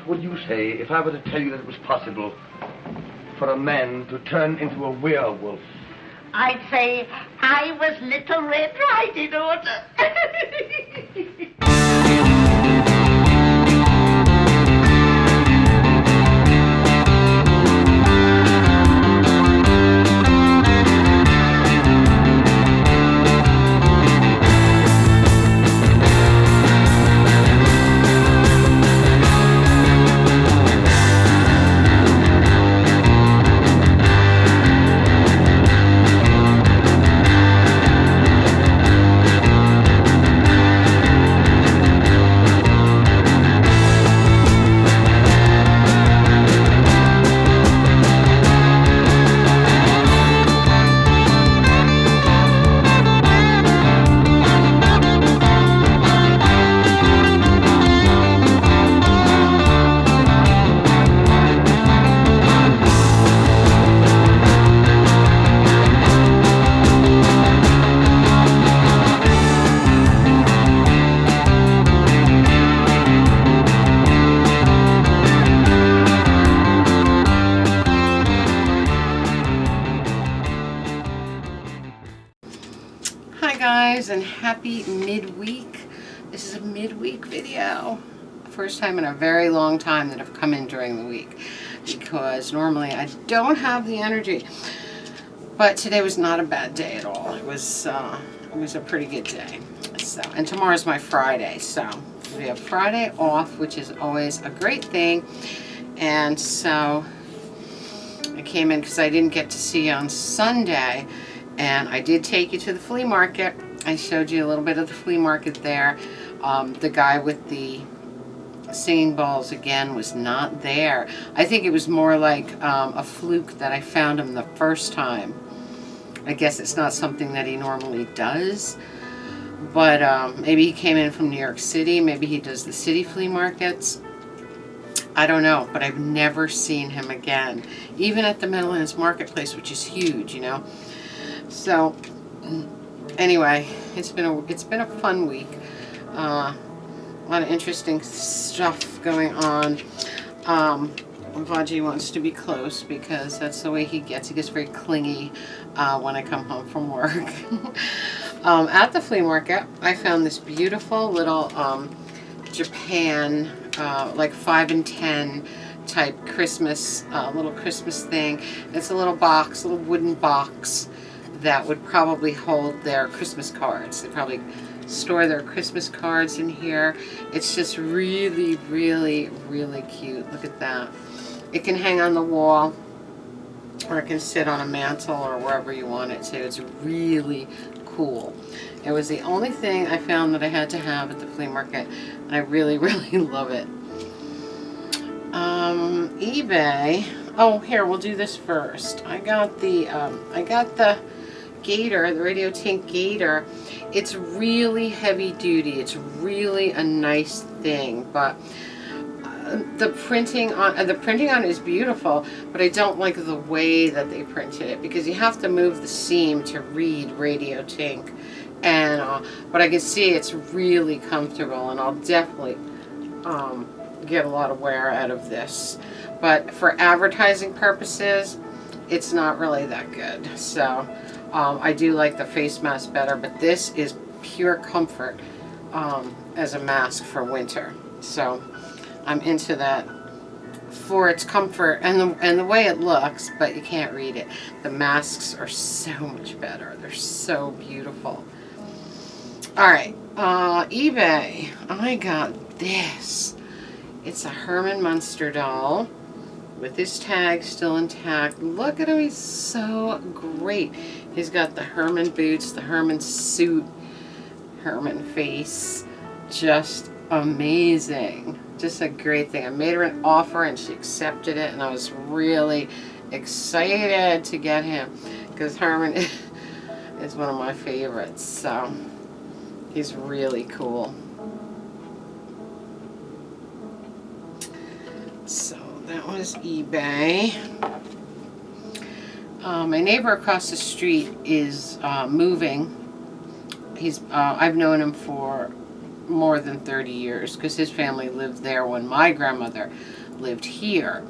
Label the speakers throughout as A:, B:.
A: would you say if I were to tell you that it was possible for a man to turn into a werewolf?
B: I'd say I was Little Red Riding Hood.
C: And happy midweek. This is a midweek video. First time in a very long time that I've come in during the week, because normally I don't have the energy, but today was not a bad day at all. It was a pretty good day. So, and tomorrow's my Friday, so we have Friday off, which is always a great thing. And so I came in because I didn't get to see you on Sunday, and I did take you to the flea market. I showed you a little bit of the flea market there. The guy with the singing bowls again was not there. I think it was more like a fluke that I found him the first time. I guess it's not something that he normally does, but maybe he came in from New York City. Maybe he does the city flea markets. I don't know, but I've never seen him again, even at the Meadowlands Marketplace, which is huge, you know. So anyway, it's been a fun week. A lot of interesting stuff going on. Vaji wants to be close because that's the way he gets. He gets very clingy when I come home from work. At the flea market, I found this beautiful little Japan, like 5 and 10 type Christmas, little Christmas thing. It's a little box, little wooden box that would probably hold their Christmas cards. They probably store their Christmas cards in here. It's just really, really, really cute. Look at that. It can hang on the wall, or it can sit on a mantle, or wherever you want it to. It's really cool. It was the only thing I found that I had to have at the flea market, and I really, really love it. eBay. Oh, here, we'll do this first. I got the Gator, the Radio Tink Gator. It's really heavy duty. It's really a nice thing, but the printing on it is beautiful, but I don't like the way that they printed it, because you have to move the seam to read Radio Tink, and but I can see it's really comfortable, and I'll definitely get a lot of wear out of this. But for advertising purposes, it's not really that good. So I do like the face mask better, but this is pure comfort as a mask for winter. So I'm into that for its comfort and the way it looks, but you can't read it. The masks are so much better. They're so beautiful. All right, eBay. I got this. It's a Herman Munster doll with his tag still intact. Look at him, he's so great. He's got the Herman boots, the Herman suit, Herman face. Just amazing. Just a great thing. I made her an offer and she accepted it, and I was really excited to get him because Herman is one of my favorites. So he's really cool. So that was eBay. My neighbor across the street is moving. I've known him for more than 30 years because his family lived there when my grandmother lived here.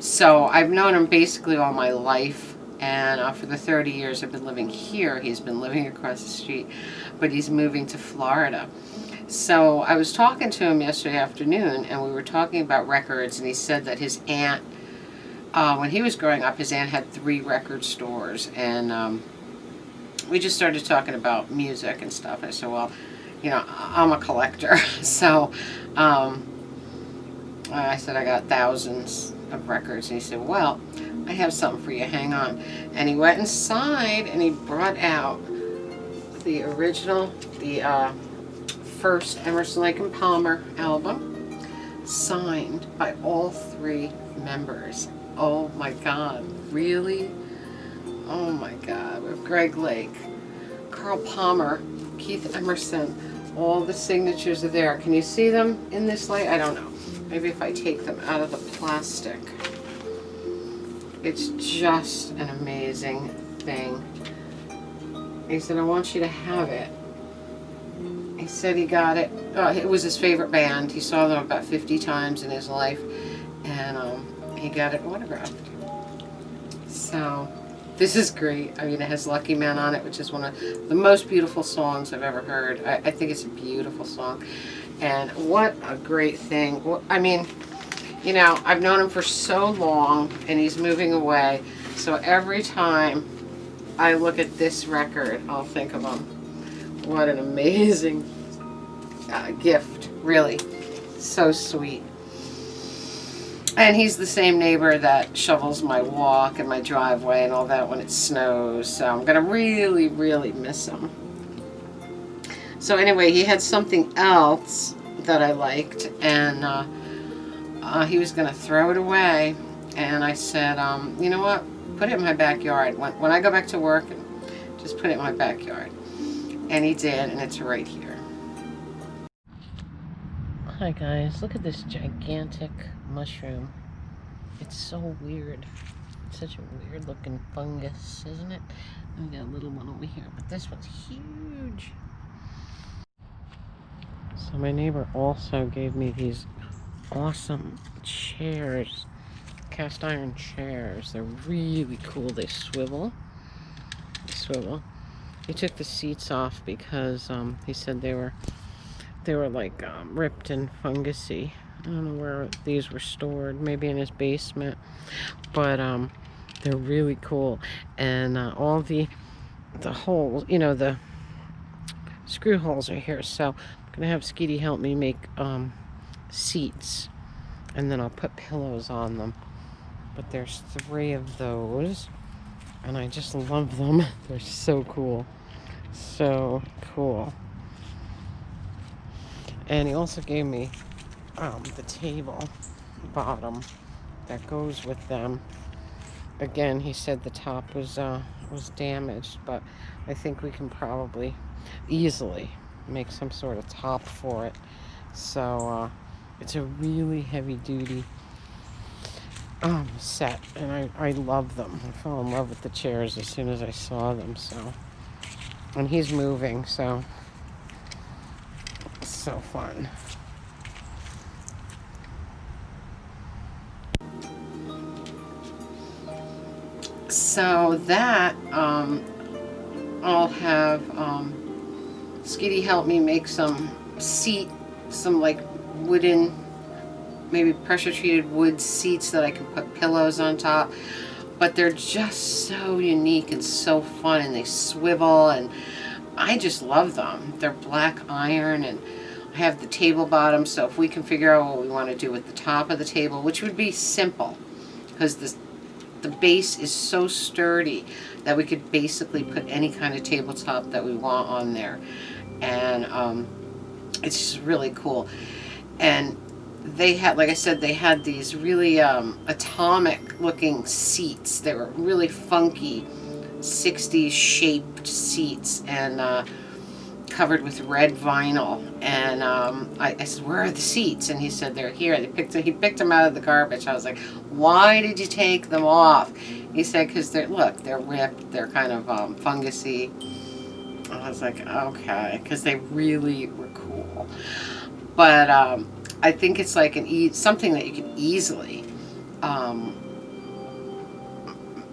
C: So I've known him basically all my life, and for the 30 years I've been living here, he's been living across the street, but he's moving to Florida. So I was talking to him yesterday afternoon, and we were talking about records, and he said that his aunt, when he was growing up, his aunt had 3 record stores, and we just started talking about music and stuff. I said, well, you know, I'm a collector, so I said I got thousands of records, and he said, well, I have something for you, hang on. And he went inside and he brought out the original, the first Emerson, Lake and Palmer album, signed by all 3 members. Oh my God, really? Oh my God, we have Greg Lake, Carl Palmer, Keith Emerson, all the signatures are there. Can you see them in this light? I don't know. Maybe if I take them out of the plastic. It's just an amazing thing. He said, I want you to have it. He said he got it. It was his favorite band. He saw them about 50 times in his life. And he got it autographed. So this is great. I mean, it has Lucky Man on it, which is one of the most beautiful songs I've ever heard. I think it's a beautiful song. And what a great thing. I mean, you know, I've known him for so long, and he's moving away. So every time I look at this record, I'll think of him. What an amazing gift, really. So sweet. And he's the same neighbor that shovels my walk and my driveway and all that when it snows. So I'm going to really, really miss him. So anyway, he had something else that I liked, and he was going to throw it away. And I said, you know what? Put it in my backyard. When I go back to work, just put it in my backyard. And he did, and it's right here. Hi guys, look at this gigantic mushroom. It's so weird. It's such a weird looking fungus, isn't it? And we got a little one over here, but this one's huge. So my neighbor also gave me these awesome chairs, cast iron chairs. They're really cool. They swivel. He took the seats off because he said they were like ripped and fungusy. I don't know where these were stored, maybe in his basement, but they're really cool. And all the holes, you know, the screw holes are here. So I'm gonna have Skeety help me make seats, and then I'll put pillows on them. But there's 3 of those, and I just love them. They're so cool. So cool. And he also gave me the table bottom that goes with them. Again, he said the top was damaged, but I think we can probably easily make some sort of top for it. So it's a really heavy duty set, and I love them. I fell in love with the chairs as soon as I saw them. So, and he's moving, so it's so fun. So that I'll have Skeety help me make some like wooden, maybe pressure treated wood seats that I can put pillows on top. But they're just so unique and so fun, and they swivel, and I just love them. They're black iron, and I have the table bottom, so if we can figure out what we want to do with the top of the table, which would be simple, because the base is so sturdy that we could basically put any kind of tabletop that we want on there. And it's just really cool. And they had, like I said, they had these really atomic looking seats. They were really funky 60s shaped seats, and covered with red vinyl. And I said, where are the seats? And he said, they're here. He picked them out of the garbage. I was like, why did you take them off? He said, because they're ripped. They're kind of fungusy. I was like, okay, because they really were cool. But I think it's like something that you can easily,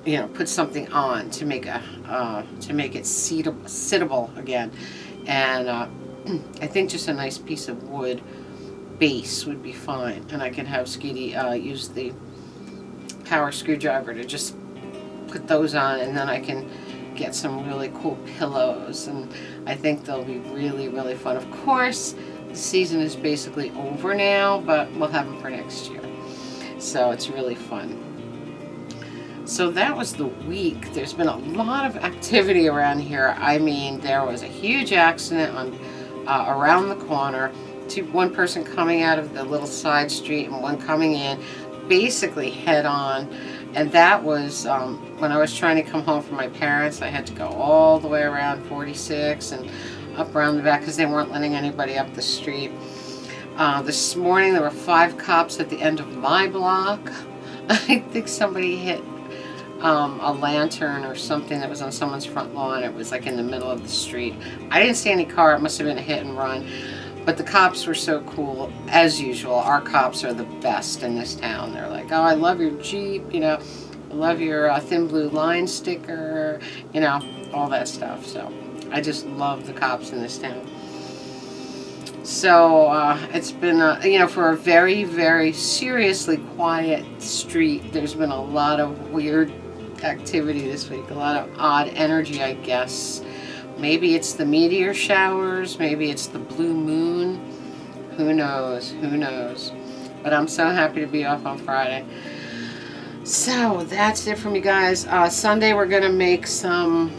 C: you know, put something on to make it sittable again. And I think just a nice piece of wood base would be fine. And I can have Skeety use the power screwdriver to just put those on, and then I can get some really cool pillows, and I think they'll be really, really fun. Of course, the season is basically over now, but we'll have them for next year. So it's really fun. So that was the week. There's been a lot of activity around here. I mean, there was a huge accident on around the corner. One person coming out of the little side street and one coming in, basically head on. And that was when I was trying to come home from my parents. I had to go all the way around 46 and up around the back because they weren't letting anybody up the street. This morning there were 5 cops at the end of my block. I think somebody hit a lantern or something that was on someone's front lawn. It was like in the middle of the street. I didn't see any car. It must have been a hit and run. But the cops were so cool. As usual, our cops are the best in this town. They're like, oh, I love your Jeep, you know, I love your thin blue line sticker, you know, all that stuff. So I just love the cops in this town. So it's been, you know, for a very, very seriously quiet street, there's been a lot of weird activity this week, a lot of odd energy, I guess. Maybe it's the meteor showers, maybe it's the blue moon, who knows, who knows. But I'm so happy to be off on Friday. So that's it from you guys. Sunday we're going to make some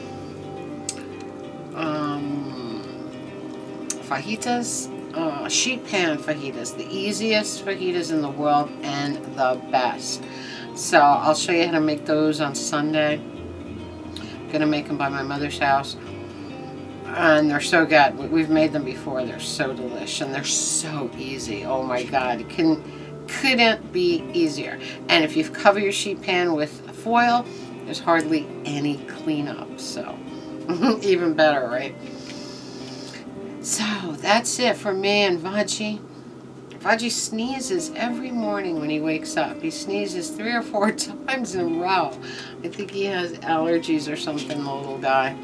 C: fajitas, sheet pan fajitas, the easiest fajitas in the world and the best. So I'll show you how to make those on Sunday. I'm going to make them by my mother's house. And they're so good. We've made them before. They're so delicious and they're so easy. Oh my God, it couldn't be easier. And if you cover your sheet pan with foil, there's hardly any cleanup. So even better, right? So that's it for me and Vaji. Vaji sneezes every morning when he wakes up. He sneezes 3 or 4 times in a row. I think he has allergies or something, the little guy.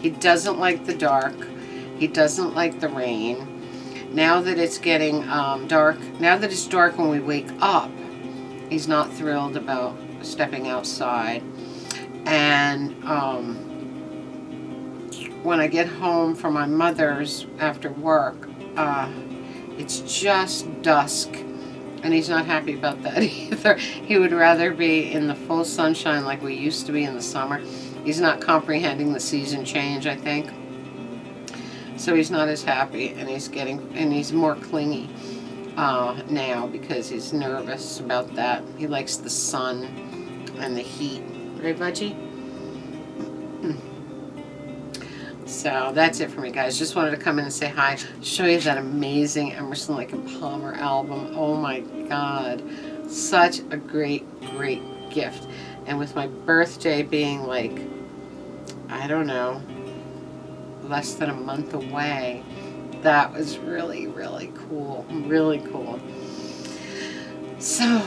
C: He doesn't like the dark. He doesn't like the rain. Now that it's getting dark, now that it's dark when we wake up, he's not thrilled about stepping outside. And when I get home from my mother's after work, it's just dusk, and he's not happy about that either. He would rather be in the full sunshine like we used to be in the summer. He's not comprehending the season change, I think. So he's not as happy, and he's more clingy now because he's nervous about that. He likes the sun and the heat. Right, Veggie? So that's it for me, guys. Just wanted to come in and say hi. Show you that amazing Emerson, Lake and Palmer album. Oh my God. Such a great, great gift. And with my birthday being like, I don't know, less than a month away, that was really, really cool. Really cool. So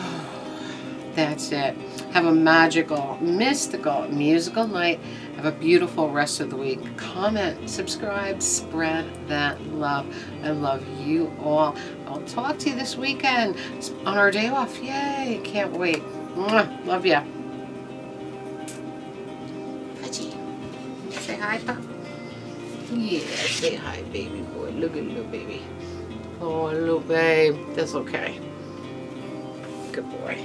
C: that's it. Have a magical, mystical, musical night. Have a beautiful rest of the week. Comment, subscribe, spread that love. I love you all. I'll talk to you this weekend on our day off. Yay! Can't wait. Mwah, love ya. Fudgy. Say hi, Pop. Yeah, say hi, baby boy. Look at little baby. Oh, little babe. That's okay. Good boy.